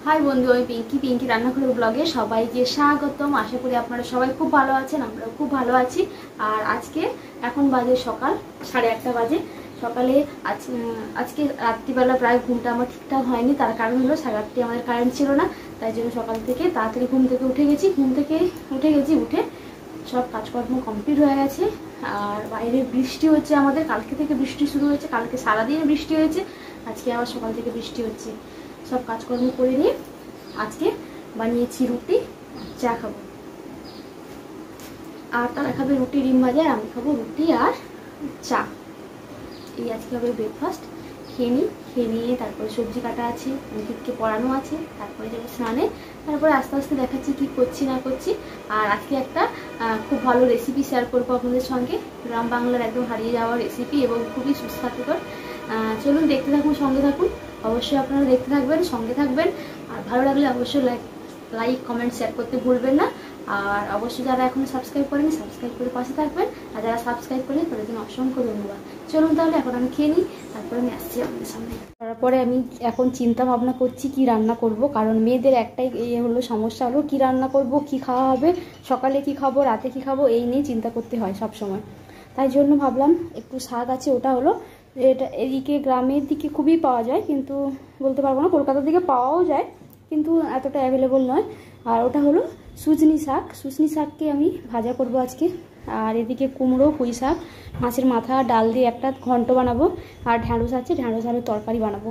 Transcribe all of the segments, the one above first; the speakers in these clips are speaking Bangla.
हाई बंधु আমি পিঙ্কি রান্নাঘরের ব্লগে সবাইকে স্বাগতম। আশা করি আপনারা সবাই খুব ভালো আছেন, আমরাও খুব ভালো আছি। আর আজকে এখন বাজে সকাল 8:30 বাজে। সকালে আজকে রাত্রিবেলা প্রায় ঘুমটা আমার ঠিকঠাক হয়নি, তার কারণ হলো 8:30 আমাদের কারেন্ট ছিল না, তাই জন্য সকাল থেকে তাড়াতাড়ি ঘুম থেকে উঠে গেছি। উঠে সব কাজকর্ম কমপ্লিট হয়ে গেছে। আর বাইরে বৃষ্টি হচ্ছে, আমাদের কালকে থেকে বৃষ্টি শুরু হয়েছে, কালকে সারাদিন বৃষ্টি হয়েছে, আজকে আবার সকাল থেকে বৃষ্টি হচ্ছে। সব কাজকর্ম করে নিয়ে আজকে বানিয়েছি রুটি, চা খাবো। আর তারা খাবে রুটি ডিম ভাজা, আমি খাবো রুটি আর চা। এই আজকে হবে ব্রেকফাস্ট। খেয়ে নিয়ে তারপরে সবজি কাটা আছে, অঙ্কিতকে পড়ানো আছে, তারপরে যাবো স্নানে, তারপরে আস্তে আস্তে দেখাচ্ছি কি করছি না করছি। আর আজকে একটা খুব ভালো রেসিপি শেয়ার করবো আপনাদের সঙ্গে, গ্রাম বাংলার একদম হারিয়ে যাওয়া রেসিপি এবং খুবই সুস্বাস্থ্যকর। চলুন দেখতে থাকুন, সঙ্গে থাকুন। অবশ্যই আপনারা দেখতে থাকবেন, সঙ্গে থাকবেন। আর ভালো লাগলে অবশ্যই লাইক কমেন্ট শেয়ার করতে ভুলবেন না। আর অবশ্যই যারা এখনো সাবস্ক্রাইব করেনি সাবস্ক্রাইব করে পাশে থাকবেন, আর যারা সাবস্ক্রাইব করেন তাদের জন্য অসংখ্য ধন্যবাদ। চলুন তাহলে এখন আমি খেয়ে নিই, তারপরে আমি আসছি আপনাদের সামনে। তারপরে আমি এখন চিন্তা ভাবনা করছি কি রান্না করব, কারণ মেয়েদের একটাই হলো সমস্যা, হলো কি রান্না করব, কি খাওয়া হবে, সকালে কি খাবো, রাতে কি খাবো, এই নিয়ে চিন্তা করতে হয় সব সময়। তাই জন্য ভাবলাম একটু শাক আছে, ওটা হলো এটা এদিকে গ্রামের দিকে খুবই পাওয়া যায়, কিন্তু বলতে পারবো না, কলকাতার দিকে পাওয়াও যায় কিন্তু এতটা অ্যাভেলেবল নয়। আর ওটা হলো সুজনি শাককে আমি ভাজা করব আজকে। আর এদিকে কুমড়ো, পুঁই শাক, মাছের মাথা ডাল দিয়ে একটা ঘন্ট বানাবো। আর ঢ্যাঁড়স আছে, ঢ্যাঁড়স আলুর তরকারি বানাবো।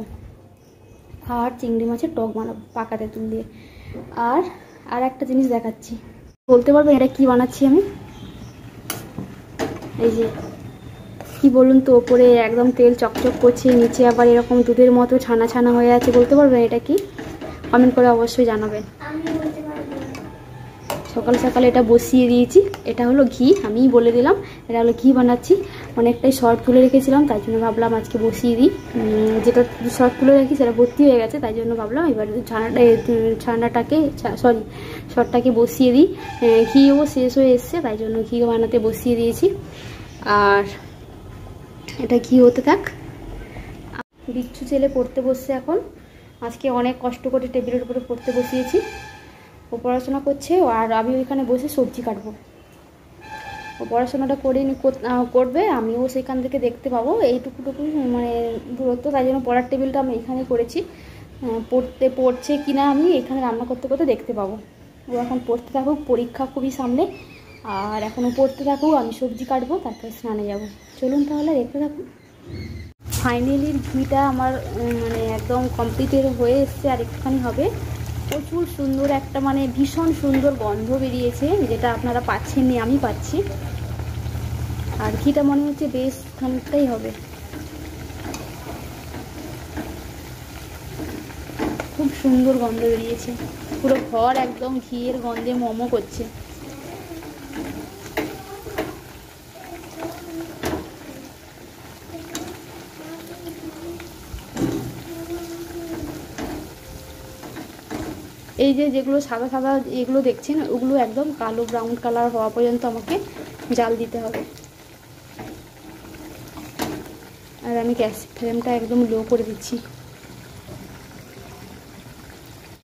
আর চিংড়ি মাছের টক বানাবো পাকা তেঁতুল দিয়ে। আর একটা জিনিস দেখাচ্ছি, বলতে পারবেন এটা কি বানাচ্ছি আমি? এই যে কি বলুন তো, ওপরে একদম তেল চকচক করছে, নিচে আবার এরকম দুধের মতো ছানা ছানা হয়ে আছে। বলতে পারবেন এটা কি? কমেন্ট করে অবশ্যই জানাবেন। সকাল সকালে এটা বসিয়ে দিয়েছি। এটা হলো ঘি, আমিই বলে দিলাম এটা হলো ঘি বানাচ্ছি। অনেকটাই শর্ট তুলে রেখেছিলাম, তাই জন্য ভাবলাম আজকে বসিয়ে দিই। যেটা শর্ট তুলে রাখি সেটা ভর্তি হয়ে গেছে, তাই জন্য ভাবলাম এবার শর্টটাকে বসিয়ে দিই। ঘিও শেষ হয়ে এসছে, তাই জন্য ঘি বানাতে বসিয়ে দিয়েছি। আর এটা ঘি হতে থাক। বিচ্ছু ছেলে পড়তে বসছে এখন। আজকে অনেক কষ্ট করে টেবিলের উপরে পড়তে বসিয়েছি। ও পড়াশোনা করছে, আর আমি ওইখানে বসে সবজি কাটবো। ও পড়াশোনাটা করবে, আমিও সেখান থেকে দেখতে পাবো। এইটুকু মানে দূরত্ব, তাই জন্য পড়ার টেবিলটা আমি এখানেই করেছি। পড়ছে কিনা আমি এখানে রান্না করতে করতে দেখতে পাবো। ও এখন পড়তে থাকুক, পরীক্ষা খুবই সামনে। আর এখনও পড়তে থাকুক, আমি সবজি কাটবো, তারপরে স্নানে যাব। চলুন তাহলে দেখতে থাকুন। ফাইনালি ঘিটা আমার মানে একদম কমপ্লিটেড হয়ে এসছে, আর একটুখানি হবে। প্রচুর সুন্দর একটা মানে ভীষণ সুন্দর গন্ধ বেরিয়েছে, যেটা আপনারা পাচ্ছেননি, আমি পাচ্ছি। আর ঘিটা মনে হচ্ছে বেশ খানিকটাই হবে। খুব সুন্দর গন্ধ বেরিয়েছে, পুরো ঘর একদম ঘিয়ের গন্ধে মোমো করছে। এই যেগুলো সাদা সাদা এগুলো দেখছেন, ওগুলো একদম কালো ব্রাউন কালার হওয়া পর্যন্ত আমাকে জাল দিতে হবে। আর আমি গ্যাস ফ্লেমটা একদম লো করে দিচ্ছি।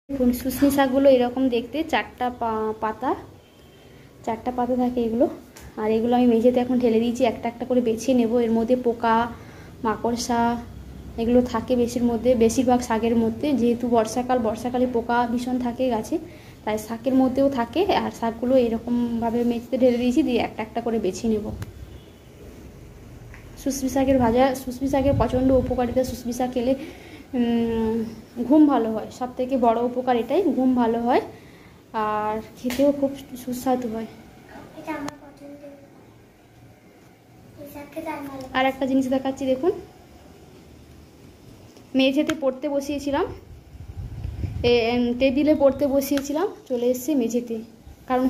দেখুন শুশনি শাকগুলো এরকম দেখতে, চারটা পাতা থাকে এগুলো। আর এগুলো আমি মেঝেতে এখন ঢেলে দিয়েছি, একটা একটা করে বেছে নেব। এর মধ্যে পোকা মাকড়সা এগুলো থাকে বেশিরভাগ শাকের মধ্যে, যেহেতু বর্ষাকালে পোকা ভীষণ থাকে গাছে, তাই শাকের মধ্যেও থাকে। আর শাকগুলো এরকমভাবে মেঝেতে ঢেলে দিয়েছি, দিয়ে একটা একটা করে বেছে নেব। শুশনি শাকের প্রচণ্ড উপকারিতা। শুশনি শাক খেলে ঘুম ভালো হয়, সব থেকে বড় উপকার এটাই, ঘুম ভালো হয়। আর খেতেও খুব সুস্বাদু হয়। আর একটা জিনিস দেখাচ্ছি, দেখুন মেঝেতে পড়তে বসিয়েছিলাম, টেবিলে পড়তে বসিয়েছিলাম, চলে এসছে মেঝেতে, কারণ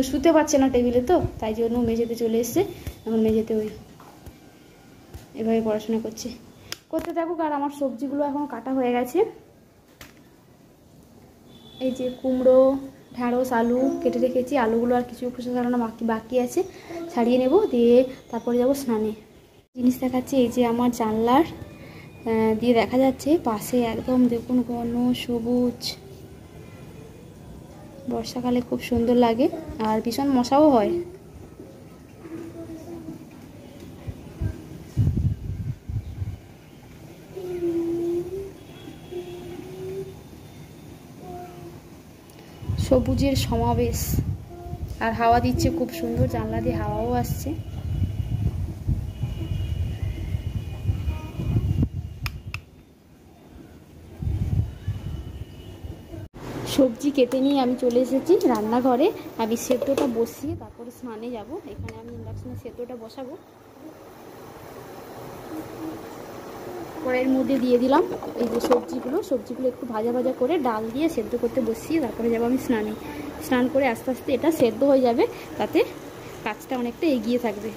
শুতে পারছে না টেবিলে, তো তাই জন্য মেঝেতে চলে এসছে। এখন মেঝেতে এভাবে পড়াশোনা করতে থাকুক। আর আমার সবজিগুলো এখন কাটা হয়ে গেছে। এই যে কুমড়ো, ঢ্যাঁড়স, আলু কেটে রেখেছি। আলুগুলো আর কিছু খোসা ছাড়ানো বাকি আছে, ছাড়িয়ে নেব, দিয়ে তারপরে যাব স্নানে। জিনিস দেখাচ্ছি, এই যে আমার জানলার দিয়ে দেখা যাচ্ছে পাশে একদম দেখুন ঘন সবুজ বর্ষাকালে খুব সুন্দর লাগে আর ভীষণ মশাও হয়। সবুজের সমাবেশ আর হাওয়া দিচ্ছে খুব সুন্দর, জানলা দিয়ে হাওয়াও আসছে। সবজি কেটে নিয়ে আমি চলে এসেছি রান্নাঘরে। আমি সেদ্ধটা বসিয়ে তারপরে স্নানে যাব। এখানে আমি ইন্ডাকশনে সেদ্ধটা বসাবো। কড়াইয়ের মধ্যে দিয়ে দিলাম এই যে সবজিগুলো একটু ভাজা ভাজা করে ডাল দিয়ে সেদ্ধ করতে বসিয়ে তারপরে যাবো আমি স্নানে। স্নান করে আস্তে আস্তে এটা সেদ্ধ হয়ে যাবে, তাতে কাজটা অনেকটা এগিয়ে থাকবে।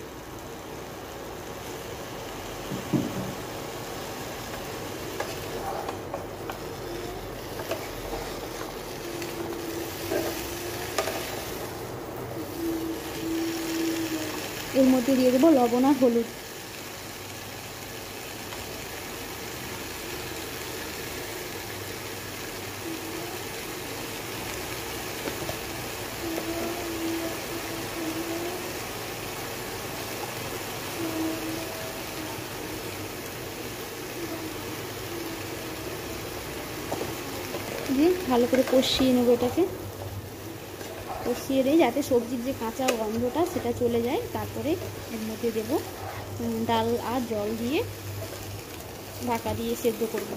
এর মধ্যে দিয়ে দেবো লবণ আর হলুদ। দিয়ে ভালো করে কষিয়ে নেবো এটাকে। কষিয়ে দিই যাতে সবজির যে কাঁচা গন্ধটা সেটা চলে যায়। তারপরে এর মধ্যে দেবো ডাল আর জল দিয়ে ঢাকা দিয়ে সেদ্ধ করব।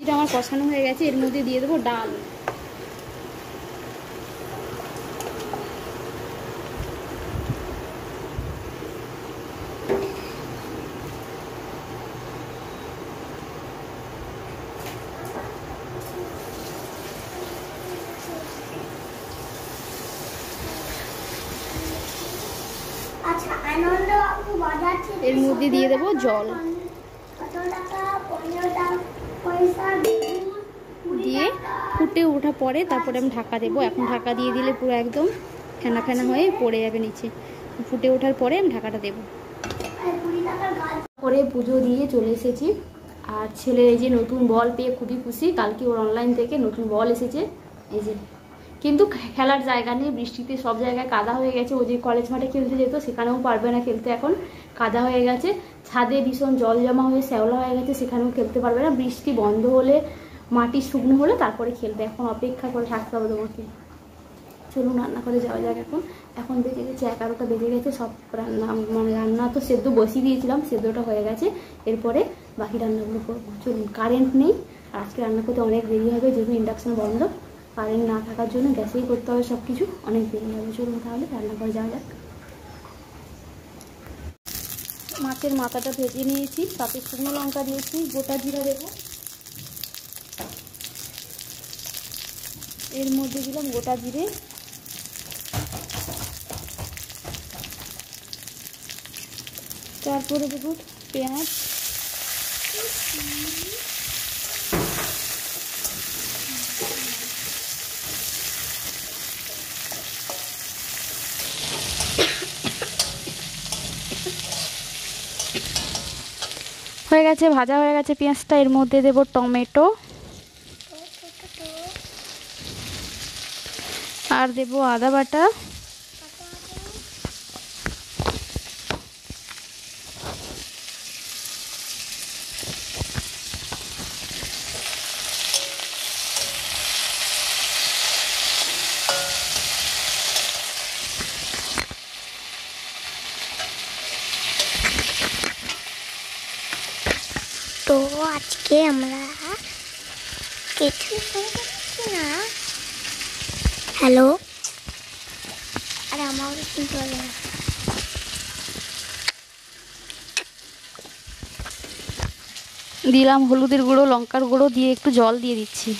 এটা আমার কষানো হয়ে গেছে। এর মধ্যে দিয়ে দেবো ডাল। এর মধ্যে দিয়ে দেবো জল দিয়ে ফুটে ওঠা পরে তারপরে আমি ঢাকা দেবো। এখন ঢাকা দিয়ে দিলে পুরো একদম ফেনা ফেনা হয়ে পড়ে যাবে নিচে। ফুটে ওঠার পরে আমি ঢাকাটা দেবো। পরে পুজো দিয়ে চলে এসেছি। আর ছেলের এই যে নতুন বল পেয়ে খুবই খুশি। কালকে ওর অনলাইন থেকে নতুন বল এসেছে এই যে। কিন্তু খেলার জায়গা নেই, বৃষ্টিতে সব জায়গায় কাদা হয়ে গেছে। ও যে কলেজ মাঠে খেলতে যেত সেখানেও পারবে না খেলতে, এখন কাদা হয়ে গেছে। ছাদে ভীষণ জল জমা হয়ে শ্যাওলা হয়ে গেছে, সেখানেও খেলতে পারবে না। বৃষ্টি বন্ধ হলে, মাটি শুকনো হলে তারপরে খেলবে। এখন অপেক্ষা করে থাকতে হবে তোমাকে। চলুন রান্না করে যাওয়া যাক। এখন বেজে গেছে 11টা বেজে গেছে। সব রান্না তো সেদ্ধ বসিয়ে দিয়েছিলাম, সেদ্ধটা হয়ে গেছে। এরপরে বাকি রান্নাগুলো করবো। চলুন, কারেন্ট নেই আর আজকে রান্না করতে অনেক দেরি হবে, যেহেতু ইন্ডাকশন বন্ধ। কারেন্ট না থাকার জন্য গ্যাসেই করতে হবে সব কিছু, অনেক দেরি হবে। চলুন তাহলে রান্না করে যাওয়া যাক। মাছের মাথাটা ভেজে নিয়েছি, তাতে শুকনো লঙ্কা দিয়েছি, গোটা জিরা দেবো। এর মধ্যে দিলাম গোটা জিরে, তারপরে দেবো পেঁয়াজ, হয়ে গেছে, ভাজা হয়ে গেছে পেঁয়াজটা। এর মধ্যে দেব টমেটো আর দেব আদা বাটা, তো আজকে আমরা কিছু না, হ্যালো, আর আমারও শুনতে পাবে না। দিলাম হলুদের গুঁড়ো, লঙ্কার গুঁড়ো দিয়ে একটু জল দিয়ে দিচ্ছি,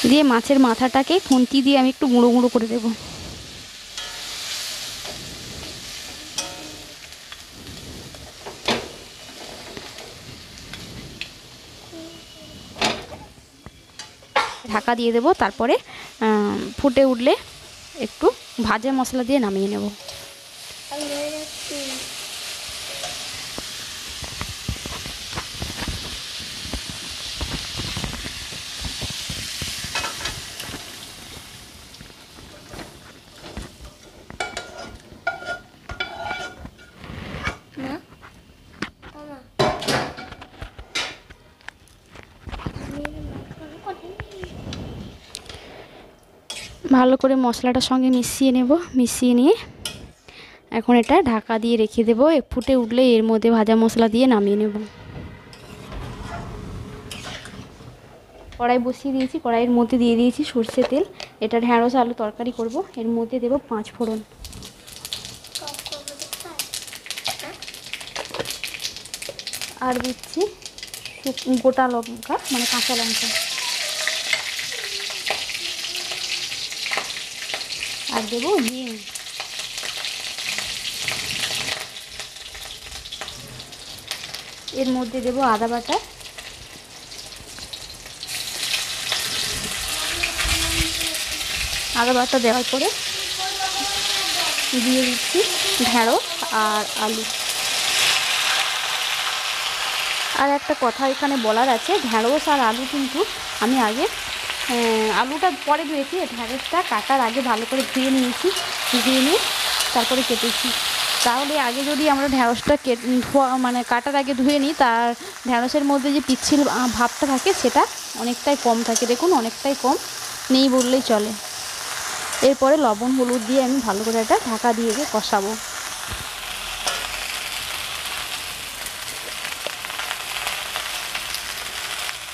দিয়ে মাছের মাথাটাকে খুন্তি দিয়ে আমি একটু গুঁড়ো গুঁড়ো করে দেবো। ঢাকা দিয়ে দেবো, তারপরে ফুটে উঠলে একটু ভাজা মশলা দিয়ে নামিয়ে নেব। ভালো করে মশলাটার সঙ্গে মিশিয়ে নেব, মিশিয়ে নিয়ে এখন এটা ঢাকা দিয়ে রেখে দেবো। ফুটে উঠলে এর মধ্যে ভাজা মশলা দিয়ে নামিয়ে নেব। কড়াই বসিয়ে দিয়েছি, কড়াইয়ের মধ্যে দিয়ে দিয়েছি সর্ষে তেল। এটা ঢ্যাঁড়স আলু তরকারি করব। এর মধ্যে দেব 5 ফোড়ন, আর দিচ্ছি গোটা লঙ্কা মানে কাঁচা লঙ্কা, আর দেবো হিং, এর মধ্যে দেবো আদা বাটা, আদা বাটা দেওয়ার পরে দিয়ে দিচ্ছি ঢ্যাঁড়স আর আলু। আর একটা কথা এখানে বলার আছে, ঢ্যাঁড়স আর আলু কিন্তু আমি আগে আলুটা পরে ধুয়েছি, ঢ্যাঁড়সটা কাটার আগে ভালো করে ধুয়ে নিয়েছি, ধুয়ে নিয়ে তারপরে কেটেছি। তাহলে আগে যদি আমরা ঢ্যাঁড়সটা মানে কাটার আগে ধুয়ে নিই, তার ঢ্যাঁড়সের মধ্যে যে পিচ্ছিল ভাবটা থাকে সেটা অনেকটাই কম থাকে। দেখুন অনেকটাই কম, নেই বললেই চলে। এরপরে লবণ হলুদ দিয়ে আমি ভালো করে এটা ঢাকা দিয়ে কষাবো।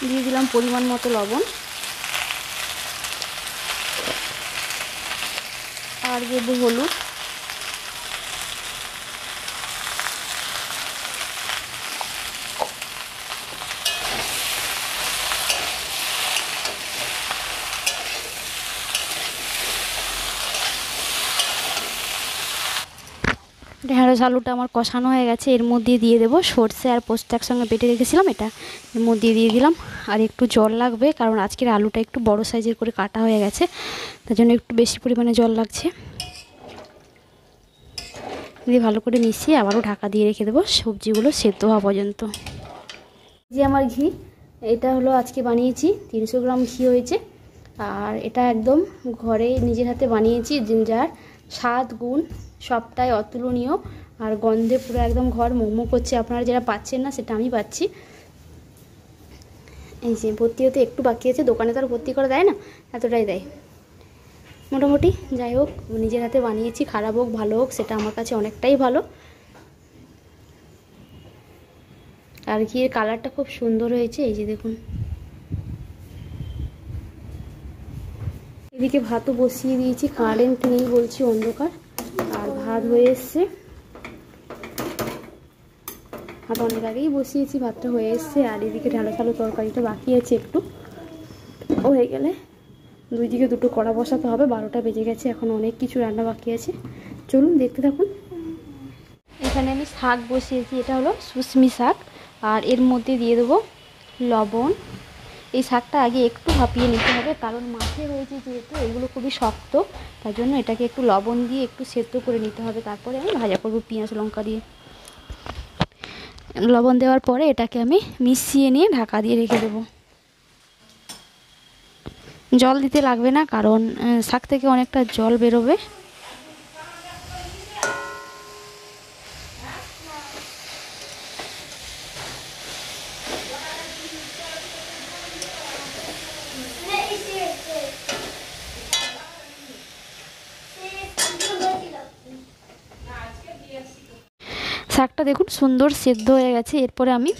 দিয়ে দিলাম পরিমাণ মতো লবণ, আর দেবো হলুদ, ঢ্যাঁড়স আলুটা আমার কষানো হয়ে গেছে। এর মধ্যে দিয়ে দেবো সর্ষে আর পোস্ত একসঙ্গে বেটে রেখেছিলাম, এটা এর মধ্যে দিয়ে দিলাম। আর একটু জল লাগবে, কারণ আজকের আলুটা একটু বড় সাইজের করে কাটা হয়ে গেছে, তার জন্য একটু বেশি পরিমাণে জল লাগছে। দিয়ে ভালো করে মিশিয়ে আবারও ঢাকা দিয়ে রেখে দেবো সবজিগুলো সেদ্ধ হওয়া পর্যন্ত। যে আমার ঘি, এটা হলো আজকে বানিয়েছি 300 গ্রাম ঘি হয়েছে, আর এটা একদম ঘরে নিজের হাতে বানিয়েছি, যার স্বাদ গুণ সবটাই অতুলনীয়, আর গন্ধে পুরো একদম ঘর মোমো করছে। আপনারা যারা পাচ্ছেন না সেটা আমি পাচ্ছি। এই যে ভর্তি হতে একটু বাকি আছে, দোকানে তো আর ভর্তি করে দেয় না, এতটাই দেয়। মোটামুটি যাই হোক, নিজের হাতে বানিয়েছি, খারাপ হোক ভালো হোক সেটা আমার কাছে অনেকটাই ভালো। আর ঘিয়ের কালারটা খুব সুন্দর হয়েছে, এই যে দেখুন। এদিকে ভাতও বসিয়ে দিয়েছি, কারেন্ট নেই বলছি, অন্ধকার, আর ভাত হয়ে এসছে। ভাত অনেক আগেই বসিয়েছি, ভাতটা হয়ে এসছে। আর এদিকে ঢ্যাঁড়স আলু তরকারিটা বাকি আছে, একটু হয়ে গেলে দুই দিকে দুটো কড়া বসাতে হবে। 12টা বেজে গেছে, এখন অনেক কিছু রান্না বাকি আছে, চলুন দেখতে থাকুন। এখানে আমি শাক বসিয়েছি, এটা হলো শুশমি শাক, আর এর মধ্যে দিয়ে দেবো লবণ। এই শাকটা আগে একটু ভাপিয়ে নিতে হবে, কারণ মাছে হয়েছে যেহেতু এগুলো খুবই শক্ত, তার জন্য এটাকে একটু লবণ দিয়ে একটু সেদ্ধ করে নিতে হবে। তারপরে আমি ভাজা করবো পেঁয়াজ লঙ্কা দিয়ে। লবণ দেওয়ার পরে এটাকে আমি মিশিয়ে নিয়ে ঢাকা দিয়ে রেখে দেবো। জল দিতে লাগবে না, কারণ শাক থেকে অনেকটা জল বেরোবে। শাকটা দেখুন সুন্দর সেদ্ধ হয়ে গেছে। এরপরে আমি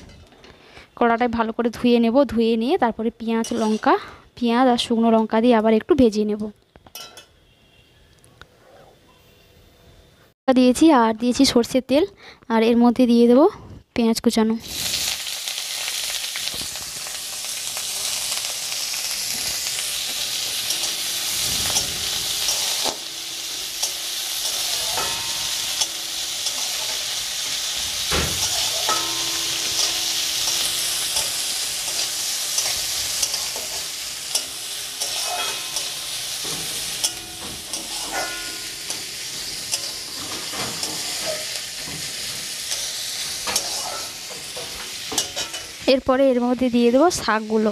কড়াটায় ভালো করে ধুয়ে নেব, ধুয়ে নিয়ে তারপরে পেঁয়াজ আর শুকনো লঙ্কা দিয়ে আবার একটু ভেজে নেব। দিয়েছি আর দিয়েছি সর্ষের তেল, আর এর মধ্যে দিয়ে দেবো পেঁয়াজ কুচানো। এরপরে এর মধ্যে দিয়ে দেবো শাকগুলো।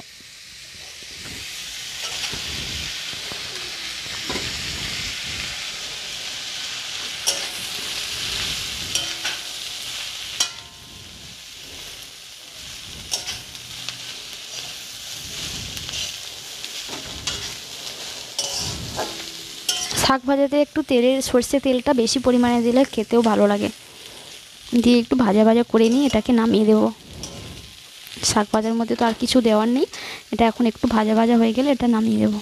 শাক ভাজাতে একটু সর্ষে তেলটা বেশি পরিমাণে দিলে খেতেও ভালো লাগে। দিয়ে একটু ভাজা ভাজা করে নিয়ে এটাকে নামিয়ে দেবো। শাক ভাজার মধ্যে তো আর কিছু দেওয়ার নেই, এটা এখন একটু ভাজা ভাজা হয়ে গেলে এটা নামিয়ে দেবো।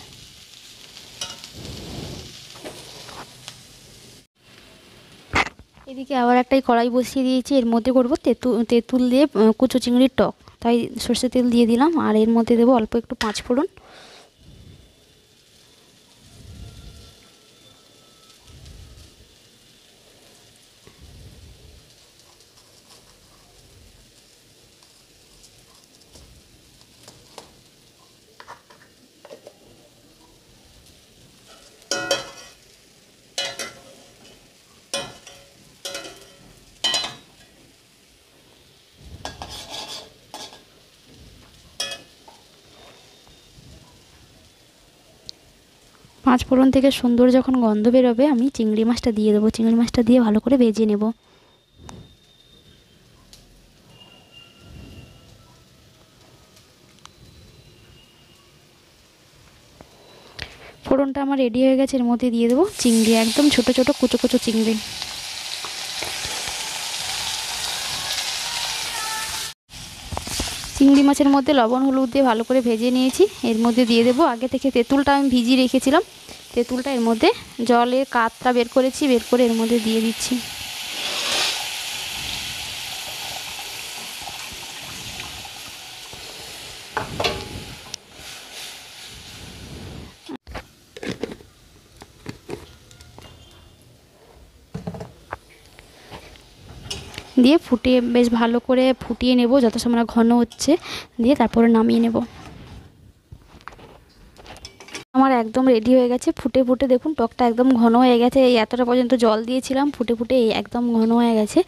এদিকে আবার একটাই কড়াই বসিয়ে দিয়েছি, এর মধ্যে করবো তেঁতুল দিয়ে কুচো চিংড়ির টক, তাই সর্ষে তেল দিয়ে দিলাম। আর এর মধ্যে দেবো অল্প একটু পাঁচফোড়ন, পাঁচফোড়ন থেকে সুন্দর যখন গন্ধ বেরোবে আমি চিংড়ি মাছটা দিয়ে দেবো। চিংড়ি মাছটা দিয়ে ভালো করে ভেজে নেব। ফোড়নটা আমার রেডি হয়ে গেছে, এর মধ্যে দিয়ে দেবো চিংড়ি, একদম ছোট ছোট কুচো কুচো চিংড়ি। চিংড়ি মাছের মধ্যে লবণ হলুদ দিয়ে ভালো করে ভেজে নিয়েছি। এর মধ্যে দিয়ে দেবো আগে থেকে তেঁতুলটা আমি ভিজিয়ে রেখেছিলাম, তেঁতুলটা এর মধ্যে জলের কাতটা বের করেছি, বের করে এর মধ্যে দিয়ে দিচ্ছি। দিয়ে ফুটিয়ে বেশ ভালো করে ফুটিয়ে নেব যত সময় ঘন হচ্ছে, দিয়ে তারপরে নামিয়ে নেব। আমার একদম রেডি হয়ে গেছে, ফুটে ফুটে দেখুন টকটা একদম ঘন হয়ে গেছে। এই এতটা পর্যন্ত জল দিয়েছিলাম, ফুটে ফুটে এই একদম ঘন হয়ে গেছে।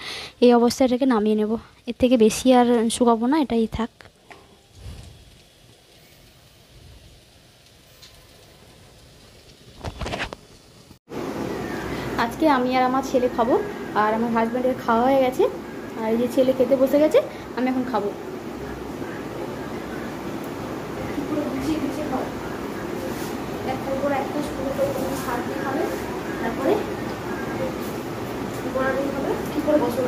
এই অবস্থায় এটাকে নামিয়ে নেব, এর থেকে বেশি আর শুকাবো না, এটাই থাক। আজকে আমি আর আমার ছেলে খাবো, আর আমার হাজব্যান্ডের খাওয়া হয়ে গেছে, আর এই যে ছেলে খেতে বসে গেছে, আমি এখন খাবো। একটার পর একটা শুরু করে সার দিয়ে খাবে, তারপরে গোড়া দিয়ে খাবে, কী করে বসে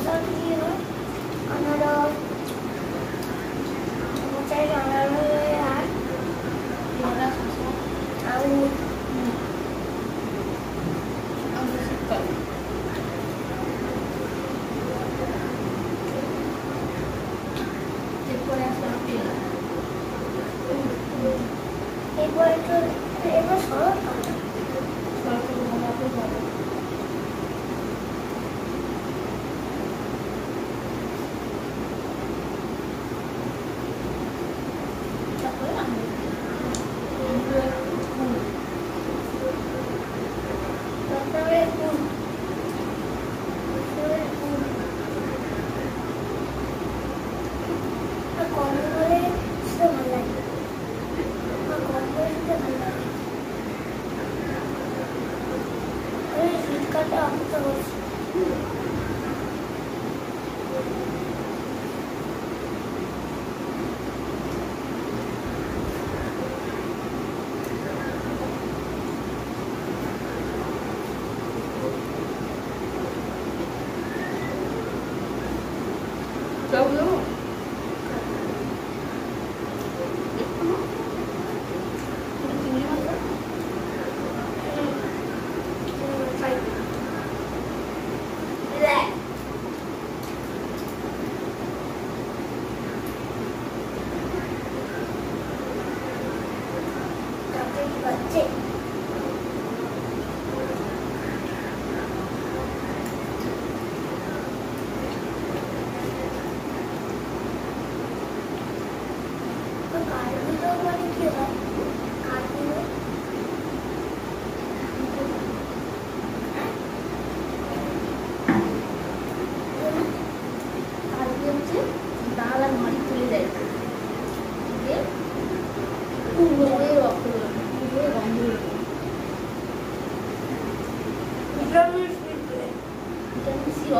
শসা দিয়ে আনারস চাই আনারস আর আঙুর এবার সরব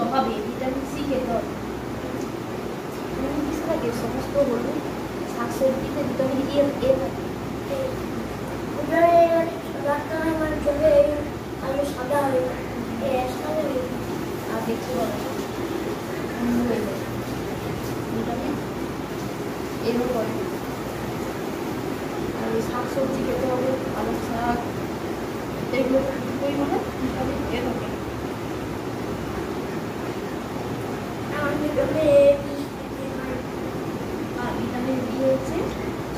অভাবে ভিটামিন সি খেতে হবে। থাকে সমস্ত হলুদ শাকসবজিতে ভিটামিন এ থাকে। সাদা হয়ে আর দেখছি বলো হয়ে যায় ভিটামিন এরও করে। আর ওই শাকসবজি খেতে হবে, পালং শাক, এগুলো পরিমাণে ভিটামিন এ থাকে। ভিটামিন ডি হচ্ছে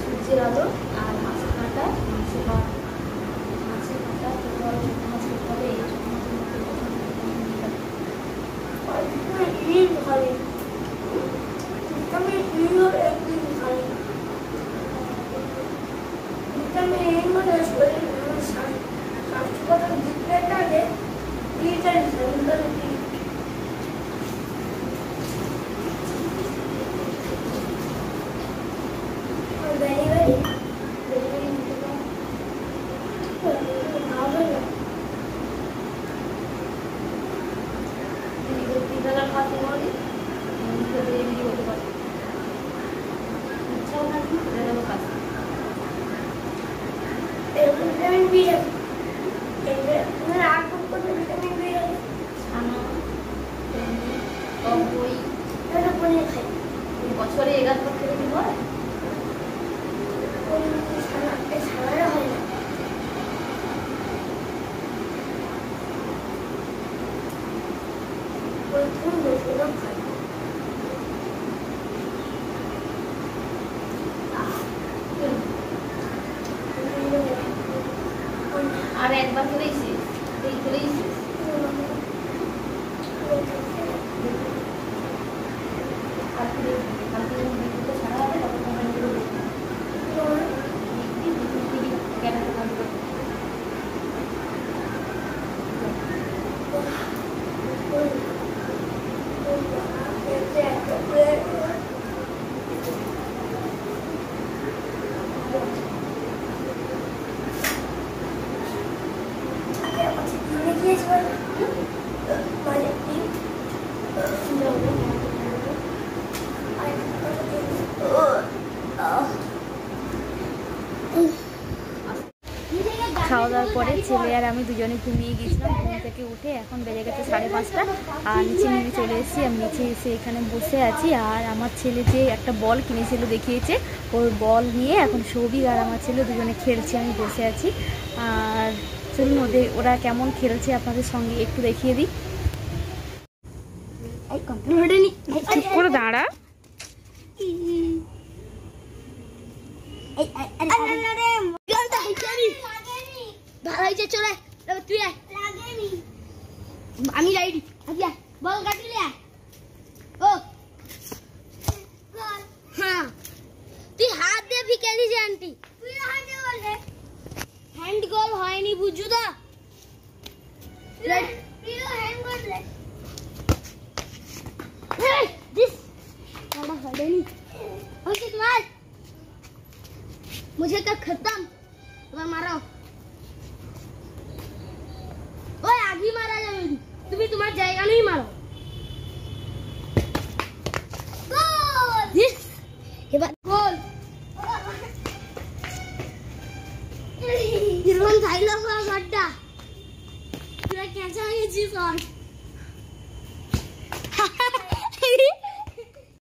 সূর্যের আলো আর মাছের কাঁটা, মাছের কাঁটা ছোটো বড় ছোটো মাছ খেতে হবে। এই ছোটো মাছের মধ্যে বছরে 11 বার করে কি হয়? আর একবার করেই শেষ, এই করেই শেষ। ছাড়া হবে তখন কমেন্টগুলো পরে ছেলে আর আমি দুজনে ঘুমিয়ে গিয়েছিলাম। ঘুম থেকে উঠে এখন বেজে গেছে 5:30 আর নিচে নেমে চলে এসেছি। আমি নিচে এসে এখানে বসে আছি। আর আমার ছেলে যে একটা বল কিনেছিল দেখিয়েছে, ওর বল নিয়ে এখন সৌভিক আর আমার ছেলে দুজনে খেলছে, আমি বসে আছি। আর চলুন ওরা কেমন খেলছে আপনাদের সঙ্গে একটু দেখিয়ে দিই। ঠিক করে দাঁড়া। আমি রাইডি বল কাটলে ও হ্যাঁ তুই হাত দিয়ে ফিকেলি যে আন্টি তুই হাত দিয়ে বললে হ্যান্ড গোল হয়নি বুঝু তো তুই হ্যান্ড করলে दिस बड़ा हड़े नहीं ओके तुम्हार मुझे का खत्म तुम्हार मारो ओए आगे मारा जाए तुम्हें तुम्हार जाएगा नहीं मारो गोल दिस ये बात गोल हिरवन खाइला हुआ गड्ढा तुला कैसा है जी सॉरी